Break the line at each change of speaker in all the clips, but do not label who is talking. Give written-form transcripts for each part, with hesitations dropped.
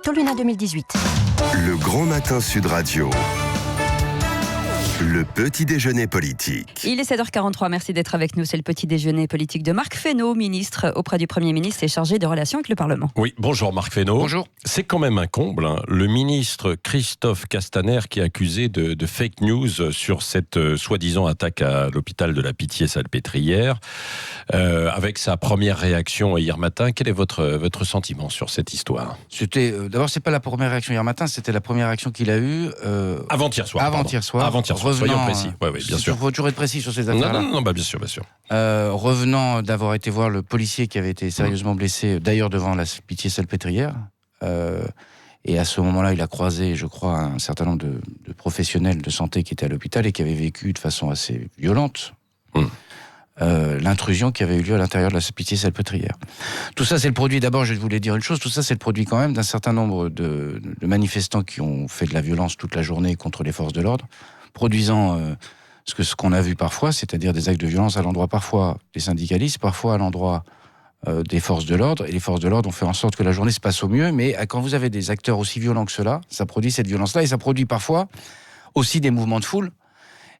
Toluna 2018.
Le Grand Matin Sud Radio. Le petit déjeuner politique.
Il est 7h43, merci d'être avec nous. C'est le petit déjeuner politique de Marc Fesneau, ministre auprès du Premier ministre et chargé des relations avec le Parlement.
Oui, bonjour Marc Fesneau.
Bonjour.
C'est quand même un comble, hein. Le ministre Christophe Castaner qui est accusé de fake news sur cette soi-disant attaque à l'hôpital de la Pitié-Salpêtrière. Avec sa première réaction hier matin, quel est votre sentiment sur cette histoire ?
D'abord, c'est pas la première réaction hier matin, c'était la première réaction qu'il a eue
avant-hier soir.
Avant-hier soir.
Soyons précis. Oui, bien sûr.
Il faut toujours être précis sur ces affaires-là.
Non, bien sûr.
Revenant d'avoir été voir le policier qui avait été sérieusement blessé, d'ailleurs devant la Pitié-Salpêtrière, et à ce moment-là, il a croisé, je crois, un certain nombre de professionnels de santé qui étaient à l'hôpital et qui avaient vécu de façon assez violente l'intrusion qui avait eu lieu à l'intérieur de la Pitié-Salpêtrière. Tout ça, c'est le produit, d'abord, je voulais dire une chose, tout ça, c'est le produit quand même d'un certain nombre de manifestants qui ont fait de la violence toute la journée contre les forces de l'ordre, produisant ce qu'on a vu parfois, c'est-à-dire des actes de violence à l'endroit parfois des syndicalistes, parfois à l'endroit des forces de l'ordre, et les forces de l'ordre ont fait en sorte que la journée se passe au mieux, mais quand vous avez des acteurs aussi violents que cela, ça produit cette violence-là, et ça produit parfois aussi des mouvements de foule,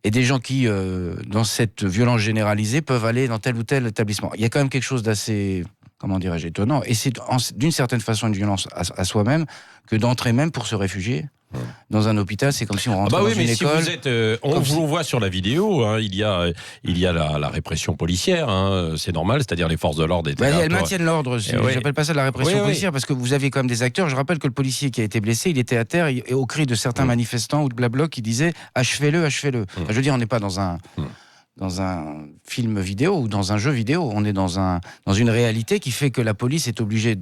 et des gens qui, dans cette violence généralisée, peuvent aller dans tel ou tel établissement. Il y a quand même quelque chose d'assez, comment dirais-je, étonnant, et c'est d'une certaine façon une violence à soi-même, que d'entrer même pour se réfugier dans un hôpital, c'est comme si on rentrait dans une école.
Si vous êtes, on vous voit sur la vidéo, hein, il y a la répression policière, hein, c'est normal, c'est-à-dire les forces de l'ordre étaient là.
Elles maintiennent l'ordre, j'appelle pas ça de la répression policière, parce que vous avez quand même des acteurs. Je rappelle que le policier qui a été blessé, il était à terre, et au cri de certains manifestants ou de Blabla qui disaient « achevez-le, achevez-le ». Je veux dire, on n'est pas dans un film vidéo ou dans un jeu vidéo, on est dans une réalité qui fait que la police est obligée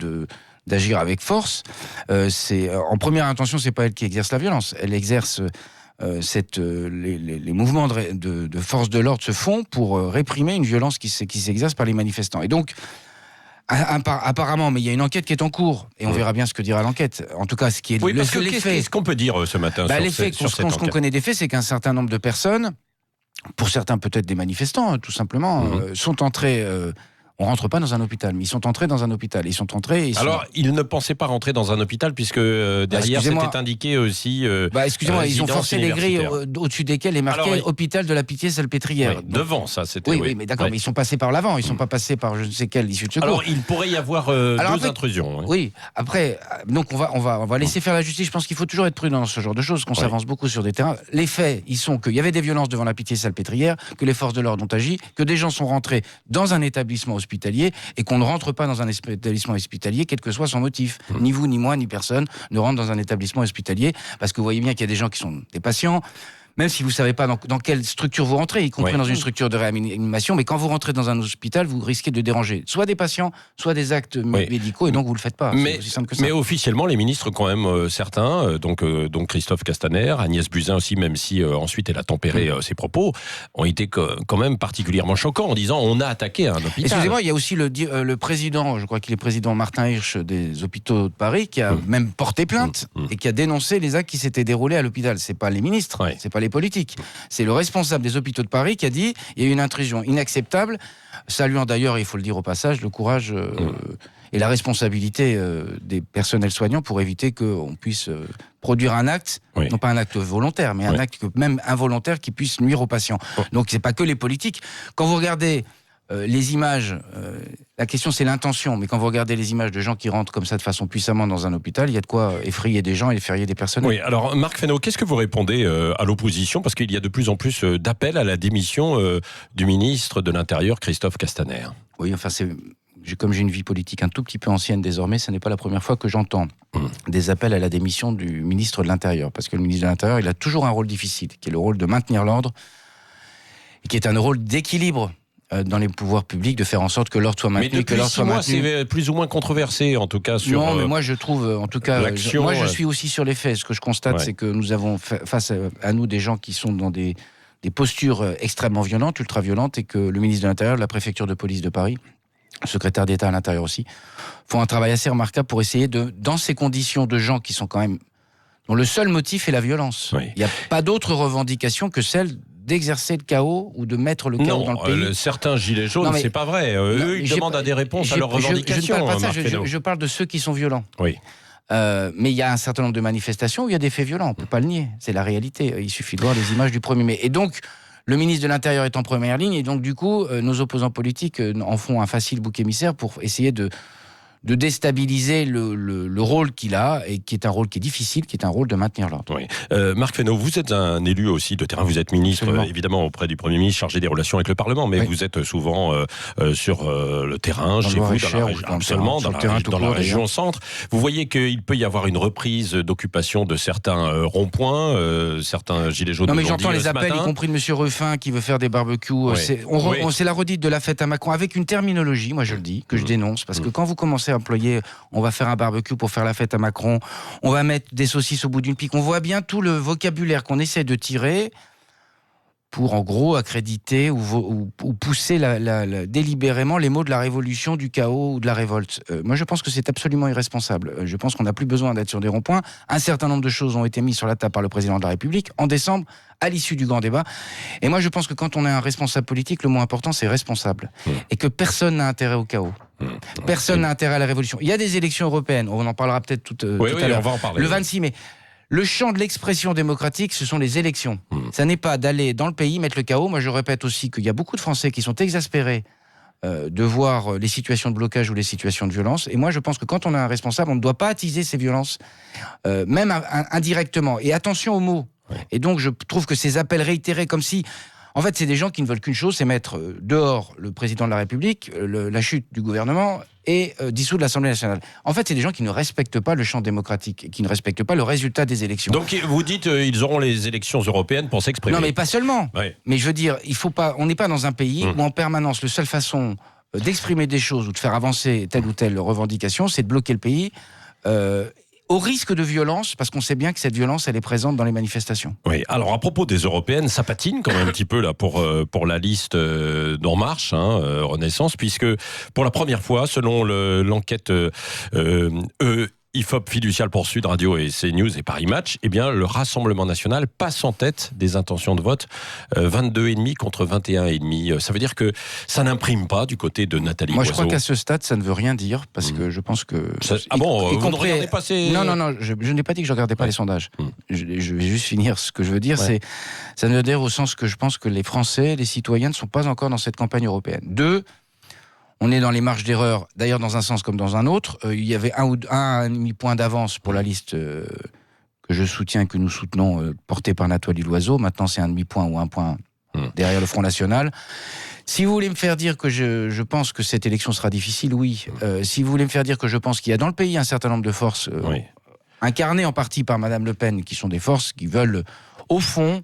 d'agir avec force. En première intention, c'est pas elle qui exerce la violence. Elle exerce les mouvements de force de l'ordre se font pour réprimer une violence qui s'exerce par les manifestants. Et donc, apparemment, mais il y a une enquête qui est en cours, et on verra bien ce que dira l'enquête. En tout cas, ce qui est
qu'est-ce qu'on peut dire ce matin sur cette enquête ?
Ce qu'on connaît des faits, c'est qu'un certain nombre de personnes, pour certains peut-être des manifestants, tout simplement, sont entrés. On rentre pas dans un hôpital, mais ils sont entrés dans un hôpital. Alors,
ils ne pensaient pas rentrer dans un hôpital, puisque derrière c'était indiqué aussi.
Excusez-moi, ils ont forcé les grilles au-dessus desquelles est marqué hôpital de la Pitié-Salpêtrière.
Devant, ça, c'était.
Oui, mais d'accord, mais ils sont passés par l'avant, ils sont pas passés par je ne sais quelle issue de secours.
Alors, il pourrait y avoir deux intrusions. Hein.
Oui, après, donc on va laisser faire la justice. Je pense qu'il faut toujours être prudent dans ce genre de choses, qu'on s'avance beaucoup sur des terrains. Les faits, ils sont qu'il y avait des violences devant la Pitié-Salpêtrière, que les forces de l'ordre ont agi, que des gens sont rentrés dans un établissement hospitalier et qu'on ne rentre pas dans un établissement hospitalier quel que soit son motif. Ni vous, ni moi, ni personne ne rentre dans un établissement hospitalier parce que vous voyez bien qu'il y a des gens qui sont des patients, même si vous ne savez pas dans quelle structure vous rentrez, y compris dans une structure de réanimation, mais quand vous rentrez dans un hôpital, vous risquez de déranger soit des patients, soit des actes médicaux, et donc vous ne le faites pas. C'est aussi simple que ça.
Mais officiellement, les ministres, quand même, certains, donc Christophe Castaner, Agnès Buzyn aussi, même si ensuite elle a tempéré ses propos, ont été quand même particulièrement choquants en disant on a attaqué un hôpital.
Excusez-moi, il y a aussi le président, je crois qu'il est président Martin Hirsch des hôpitaux de Paris, qui a même porté plainte et qui a dénoncé les actes qui s'étaient déroulés à l'hôpital. C'est pas les ministres, c'est pas les politiques. C'est le responsable des hôpitaux de Paris qui a dit il y a eu une intrusion inacceptable, saluant d'ailleurs, il faut le dire au passage, le courage et la responsabilité des personnels soignants pour éviter qu'on puisse produire un acte, non pas un acte volontaire, mais un acte même involontaire qui puisse nuire aux patients. Donc c'est pas que les politiques. Quand vous regardez les images, la question c'est l'intention, mais quand vous regardez les images de gens qui rentrent comme ça de façon puissamment dans un hôpital, il y a de quoi effrayer des gens et effrayer des personnels.
Oui, alors Marc Fesneau, qu'est-ce que vous répondez à l'opposition ? Parce qu'il y a de plus en plus d'appels à la démission du ministre de l'Intérieur, Christophe Castaner.
Oui, enfin comme j'ai une vie politique un tout petit peu ancienne désormais, ce n'est pas la première fois que j'entends des appels à la démission du ministre de l'Intérieur, parce que le ministre de l'Intérieur, il a toujours un rôle difficile, qui est le rôle de maintenir l'ordre, et qui est un rôle d'équilibre dans les pouvoirs publics, de faire en sorte que l'ordre soit maintenu.
Mais depuis 6 mois, c'est plus ou moins controversé, en tout cas, sur
non, mais moi je trouve, en tout cas, moi je suis aussi sur les faits. Ce que je constate, c'est que nous avons face à nous des gens qui sont dans des postures extrêmement violentes, ultra-violentes, et que le ministre de l'Intérieur, la préfecture de police de Paris, le secrétaire d'État à l'Intérieur aussi, font un travail assez remarquable pour essayer dans ces conditions de gens qui sont quand même, dont le seul motif est la violence. Il n'y a pas d'autre revendication que celle d'exercer le chaos ou de mettre le chaos dans le pays.
Certains gilets jaunes, c'est pas vrai. Eux, ils demandent à des réponses à leurs revendications.
Je ne parle pas de ça, je parle de ceux qui sont violents.
Oui.
Mais il y a un certain nombre de manifestations où il y a des faits violents, on ne peut pas le nier, c'est la réalité. Il suffit de voir les images du 1er mai. Et donc, le ministre de l'Intérieur est en première ligne, et donc du coup, nos opposants politiques en font un facile bouc émissaire pour essayer de déstabiliser le rôle qu'il a, et qui est un rôle qui est difficile, qui est un rôle de maintenir l'ordre.
Oui. Marc Fesneau, vous êtes un élu aussi de terrain, vous êtes ministre, évidemment, auprès du Premier ministre, chargé des relations avec le Parlement, mais vous êtes souvent sur le terrain, chez vous, dans la région centre. Vous voyez qu'il peut y avoir une reprise d'occupation de certains ronds-points, certains gilets jaunes.
Non, mais j'entends les appels, y compris de M. Ruffin, qui veut faire des barbecues. C'est la redite de la fête à Macron, avec une terminologie, moi je le dis, que je dénonce, parce que quand vous commencez à employer, on va faire un barbecue pour faire la fête à Macron, on va mettre des saucisses au bout d'une pique, on voit bien tout le vocabulaire qu'on essaie de tirer pour en gros accréditer ou pousser délibérément les mots de la révolution, du chaos ou de la révolte. Moi je pense que c'est absolument irresponsable. Je pense qu'on n'a plus besoin d'être sur des ronds-points. Un certain nombre de choses ont été mises sur la table par le président de la République en décembre, à l'issue du grand débat. Et moi je pense que quand on est un responsable politique, le mot important c'est responsable. Et que personne n'a intérêt au chaos. Personne n'a intérêt à la révolution. Il y a des élections européennes, on en parlera peut-être tout à l'heure.
On va en parler.
Le 26 mai. Le champ de l'expression démocratique, ce sont les élections. Ça n'est pas d'aller dans le pays mettre le chaos. Moi, je répète aussi qu'il y a beaucoup de Français qui sont exaspérés de voir les situations de blocage ou les situations de violence. Et moi, je pense que quand on a un responsable, on ne doit pas attiser ces violences, même indirectement. Et attention aux mots. Et donc, je trouve que ces appels réitérés, comme si... En fait, c'est des gens qui ne veulent qu'une chose, c'est mettre dehors le président de la République, la chute du gouvernement et dissoudre l'Assemblée nationale. En fait, c'est des gens qui ne respectent pas le champ démocratique, qui ne respectent pas le résultat des élections.
Donc vous dites ils auront les élections européennes pour s'exprimer.
Non, mais pas seulement.
Ouais.
Mais je veux dire, on n'est pas dans un pays où en permanence, la seule façon d'exprimer des choses ou de faire avancer telle ou telle revendication, c'est de bloquer le pays. Au risque de violence, parce qu'on sait bien que cette violence, elle est présente dans les manifestations.
Oui, alors à propos des européennes, ça patine quand même un petit peu là pour la liste d'En Marche, Renaissance, puisque pour la première fois, selon l'enquête IFOP Fiducial pour Sud Radio et CNews et Paris Match, eh bien, le Rassemblement National passe en tête des intentions de vote, 22,5 contre 21,5. Ça veut dire que ça n'imprime pas du côté de Nathalie Loiseau.
Moi, je crois qu'à ce stade, ça ne veut rien dire, parce que je pense que...
vous ne regardez pas ces...
Non, je n'ai pas dit que je ne regardais pas les sondages. Je vais juste finir. Ce que je veux dire, ça ne veut dire au sens que je pense que les Français, les citoyens ne sont pas encore dans cette campagne européenne. 2, on est dans les marges d'erreur, d'ailleurs dans un sens comme dans un autre. Il y avait un demi-point d'avance pour la liste que je soutiens, que nous soutenons, portée par Nathalie Loiseau. Maintenant, c'est un demi-point ou un point derrière le Front National. Si vous voulez me faire dire que je pense que cette élection sera difficile, oui. Si vous voulez me faire dire que je pense qu'il y a dans le pays un certain nombre de forces incarnées en partie par Madame Le Pen, qui sont des forces qui veulent, au fond...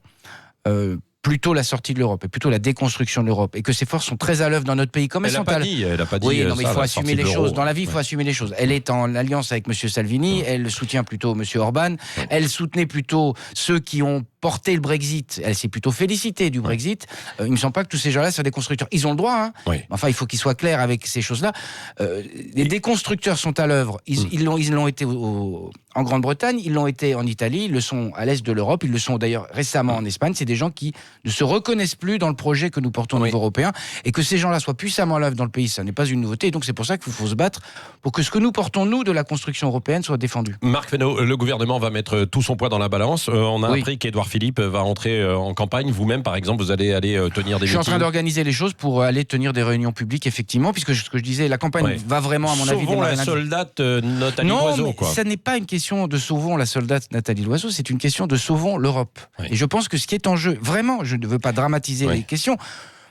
plutôt la sortie de l'Europe et plutôt la déconstruction de l'Europe, et que ces forces sont très à l'œuvre dans notre pays. Comme
elle n'a pas dit.
Oui, non, mais il faut assumer les choses. Dans la vie, il faut assumer les choses. Elle est en alliance avec M. Salvini, elle soutient plutôt M. Orban, elle soutenait plutôt ceux qui ont porté le Brexit. Elle s'est plutôt félicitée du Brexit. Il ne me semble pas que tous ces gens-là soient des constructeurs. Ils ont le droit, Enfin, il faut qu'ils soient clairs avec ces choses-là. Les déconstructeurs sont à l'œuvre. Ils l'ont été en Grande-Bretagne, ils l'ont été en Italie, ils le sont à l'est de l'Europe, ils le sont d'ailleurs récemment en Espagne. C'est des gens qui ne se reconnaissent plus dans le projet que nous portons au niveau européen, et que ces gens-là soient puissamment à l'œuvre dans le pays, ça n'est pas une nouveauté. Et donc c'est pour ça qu'il faut se battre pour que ce que nous portons, nous, de la construction européenne, soit défendu.
Marc Fesneau, le gouvernement va mettre tout son poids dans la balance. On a appris qu'Édouard Philippe va entrer en campagne. Vous-même, par exemple, vous allez aller tenir des meetings.
Je suis en train d'organiser les choses pour aller tenir des réunions publiques, effectivement, puisque ce que je disais, la campagne va vraiment, à mon avis...
Sauvons la soldate Nathalie Loiseau.
Non, mais ça n'est pas une question de sauvons la soldate Nathalie Loiseau, c'est une question de sauvons l'Europe. Et je pense que ce qui est en jeu, vraiment, je ne veux pas dramatiser les questions,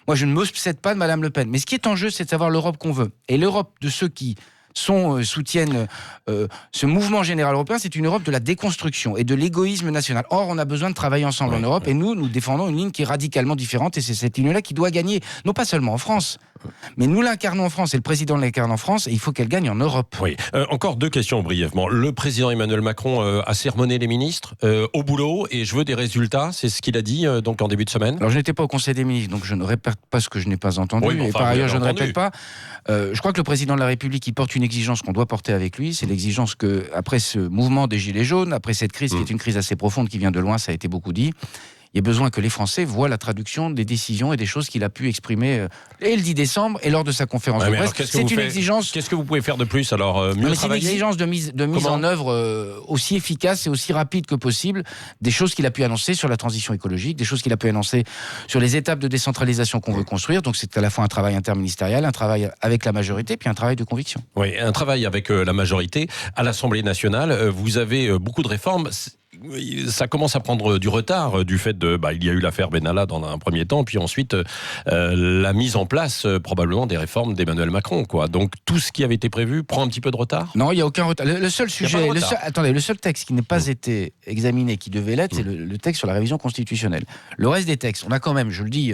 moi je ne m'obsède pas de Madame Le Pen, mais ce qui est en jeu, c'est de savoir l'Europe qu'on veut. Et l'Europe de ceux qui soutiennent ce mouvement général européen, c'est une Europe de la déconstruction et de l'égoïsme national. Or, on a besoin de travailler ensemble en Europe, et nous défendons une ligne qui est radicalement différente, et c'est cette ligne-là qui doit gagner, non pas seulement en France, mais nous l'incarnons en France, et le président l'incarne en France, et il faut qu'elle gagne en Europe.
Oui. Encore 2 questions brièvement. Le président Emmanuel Macron a sermonné les ministres au boulot, et je veux des résultats, c'est ce qu'il a dit donc en début de semaine.
Alors je n'étais pas au Conseil des ministres, donc je ne répète pas ce que je n'ai pas entendu, et par ailleurs je ne répète pas. Je crois que le président de la République, il porte une exigence qu'on doit porter avec lui, c'est l'exigence que, après ce mouvement des Gilets jaunes, après cette crise qui est une crise assez profonde qui vient de loin, ça a été beaucoup dit, il y a besoin que les Français voient la traduction des décisions et des choses qu'il a pu exprimer et le 10 décembre et lors de sa conférence de presse. C'est une exigence.
Qu'est-ce que vous pouvez faire de plus alors mieux
c'est une exigence de mise en œuvre aussi efficace et aussi rapide que possible des choses qu'il a pu annoncer sur la transition écologique, des choses qu'il a pu annoncer sur les étapes de décentralisation qu'on veut construire. Donc c'est à la fois un travail interministériel, un travail avec la majorité, puis un travail de conviction.
Oui, un travail avec la majorité. À l'Assemblée nationale, vous avez beaucoup de réformes. Ça commence à prendre du retard du fait de... il y a eu l'affaire Benalla dans un premier temps, puis ensuite la mise en place probablement des réformes d'Emmanuel Macron, quoi. Donc tout ce qui avait été prévu prend un petit peu de retard ?
Non, il n'y a aucun retard. Le seul sujet... le seul texte qui n'est pas été examiné, qui devait l'être, c'est le texte sur la révision constitutionnelle. Le reste des textes, on a quand même, je le dis,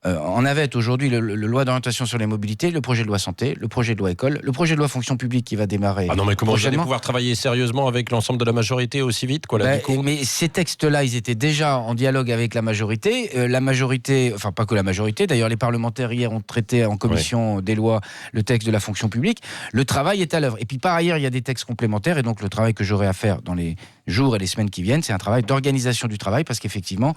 en navette aujourd'hui le loi d'orientation sur les mobilités, le projet de loi santé, le projet de loi école, le projet de loi fonction publique qui va démarrer.
Ah non, mais comment vous allez pouvoir travailler sérieusement avec l'ensemble de la majorité aussi vite, quoi, là, du coup ?
Mais ces textes-là, ils étaient déjà en dialogue avec la majorité. La majorité, enfin pas que la majorité, d'ailleurs les parlementaires hier ont traité en commission des lois le texte de la fonction publique. Le travail est à l'œuvre. Et puis par ailleurs, il y a des textes complémentaires et donc le travail que j'aurai à faire dans les jours et les semaines qui viennent, c'est un travail d'organisation du travail parce qu'effectivement,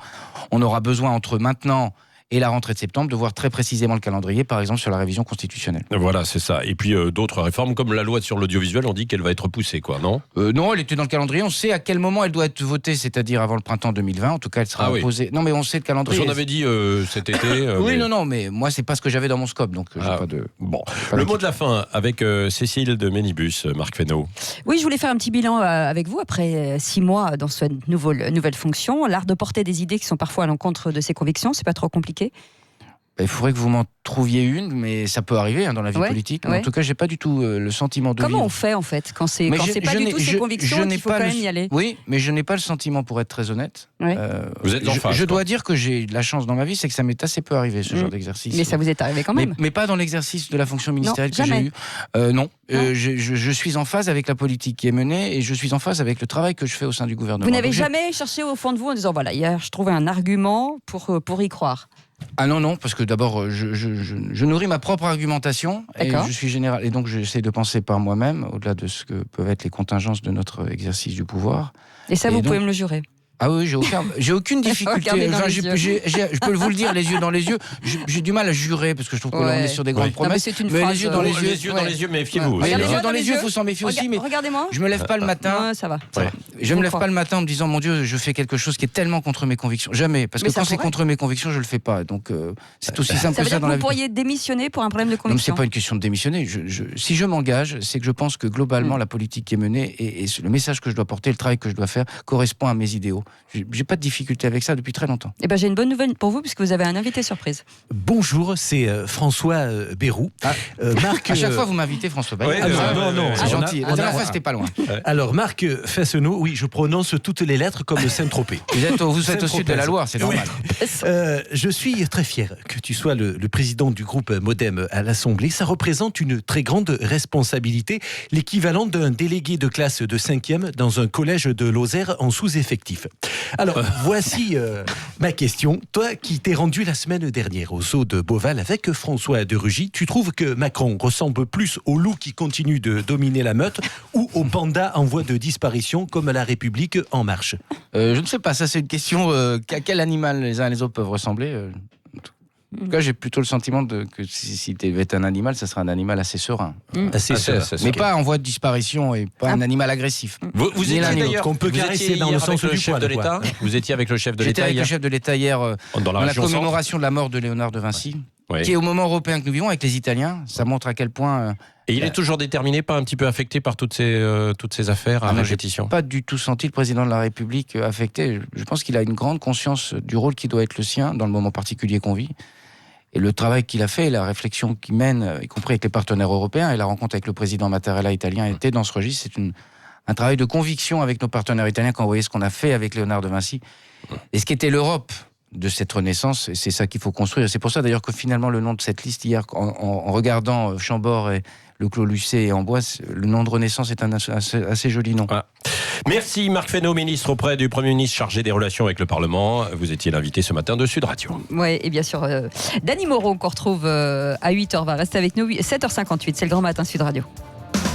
on aura besoin entre maintenant et la rentrée de septembre, de voir très précisément le calendrier, par exemple sur la révision constitutionnelle.
Voilà, c'est ça. Et puis d'autres réformes, comme la loi sur l'audiovisuel, on dit qu'elle va être repoussée, quoi, non ?
Non, elle était dans le calendrier. On sait à quel moment elle doit être votée, c'est-à-dire avant le printemps 2020. En tout cas, elle sera posée. Non, mais on sait le calendrier.
Parce qu'on avait dit cet été.
Oui, non, mais moi, c'est pas ce que j'avais dans mon scope, donc j'ai pas de.
Bon, le mot de la fin avec Cécile de Ménibus, Marc Fesneau.
Oui, je voulais faire un petit bilan avec vous après 6 mois dans cette nouvelle fonction. L'art de porter des idées qui sont parfois à l'encontre de ses convictions, c'est pas trop compliqué ?
Il faudrait que vous m'en trouviez une, mais ça peut arriver dans la vie politique. En tout cas, j'ai pas du tout le sentiment de.
Comment on fait en fait quand c'est pas du tout ses convictions qu'il faut quand même y aller ?
Oui, mais je n'ai pas le sentiment, pour être très honnête.
Vous êtes en phase.
Je dois dire que j'ai de la chance dans ma vie, c'est que ça m'est assez peu arrivé ce genre d'exercice.
Mais ça vous est arrivé quand même.
Mais pas dans l'exercice de la fonction ministérielle que j'ai eu. Non. Je suis en phase avec la politique qui est menée et je suis en phase avec le travail que je fais au sein du gouvernement.
Vous n'avez jamais cherché au fond de vous en disant voilà, hier je trouvais un argument pour y croire.
Ah non, parce que d'abord, je nourris ma propre argumentation et je suis général. Et donc, j'essaie de penser par moi-même, au-delà de ce que peuvent être les contingences de notre exercice du pouvoir.
Et ça, vous pouvez me le jurer ?
Ah oui, j'ai aucune difficulté. Je peux vous le dire, les yeux dans les yeux. J'ai du mal à jurer parce que je trouve que là, on est sur des grandes promesses.
Mais
les yeux dans les yeux,
les yeux, méfiez-vous.
Les yeux dans les yeux, il faut s'en méfier aussi. Mais
regardez-moi.
Je me lève pas le matin.
Ça va.
Je me lève pas le matin en me disant mon Dieu, je fais quelque chose qui est tellement contre mes convictions. Jamais, parce que quand c'est contre mes convictions, je le fais pas. Donc c'est aussi simple que ça dans la vie.
Vous pourriez démissionner pour un problème de conviction.
Non, c'est pas une question de démissionner. Si je m'engage, c'est que je pense que globalement la politique qui est menée et le message que je dois porter, le travail que je dois faire correspond à mes idéaux. J'ai pas de difficulté avec ça depuis très longtemps.
Eh ben, j'ai une bonne nouvelle pour vous puisque vous avez un invité surprise.
Bonjour, c'est François Bayrou.
Marc, à chaque fois vous m'invitez François Bayrou.
Non,
c'est gentil. La dernière fois c'était pas loin.
Alors Marc Fesneau, oui, je prononce toutes les lettres comme Saint-Tropez.
Vous êtes au sud de la Loire, c'est normal.
Je suis très fier que tu sois le président du groupe Modem à l'Assemblée. Ça représente une très grande responsabilité, l'équivalent d'un délégué de classe de 5e dans un collège de Lozère en sous-effectif. Alors, voici ma question. Toi qui t'es rendu la semaine dernière au zoo de Beauval avec François de Rugy, tu trouves que Macron ressemble plus au loup qui continue de dominer la meute ou au panda en voie de disparition comme la République en marche ?
Je ne sais pas, ça c'est une question à quel animal les uns et les autres peuvent ressembler. En tout cas, j'ai plutôt le sentiment que si tu devais être un animal, ça serait un animal assez serein.
Assez serein.
Mais pas en voie de disparition et pas un animal agressif.
Vous étiez d'ailleurs
qu'on peut caresser dans le sens du
chef de l'État. Vous étiez avec le chef de l'État.
J'étais avec le chef de l'État hier dans la commémoration de la mort de Léonard de Vinci, qui est au moment européen que nous vivons avec les Italiens. Ça montre à quel point.
Et il est toujours déterminé, pas un petit peu affecté par toutes ces affaires à répétition.
Pas du tout senti le président de la République affecté. Je pense qu'il a une grande conscience du rôle qui doit être le sien dans le moment particulier qu'on vit. Et le travail qu'il a fait, la réflexion qu'il mène, y compris avec les partenaires européens, et la rencontre avec le président Mattarella italien était dans ce registre. C'est un travail de conviction avec nos partenaires italiens quand vous voyez ce qu'on a fait avec Léonard de Vinci. Et ce qu'était l'Europe de cette renaissance, et c'est ça qu'il faut construire. C'est pour ça d'ailleurs que finalement le nom de cette liste hier, en regardant Chambord et le Clos Lucé et Amboise, le nom de Renaissance est un assez joli nom.
Ah. Merci Marc Fesneau, ministre auprès du Premier ministre chargé des relations avec le Parlement. Vous étiez l'invité ce matin de Sud Radio.
Oui, et bien sûr, Dany Moreau qu'on retrouve à 8h, va rester avec nous, 7h58, c'est le Grand Matin Sud Radio.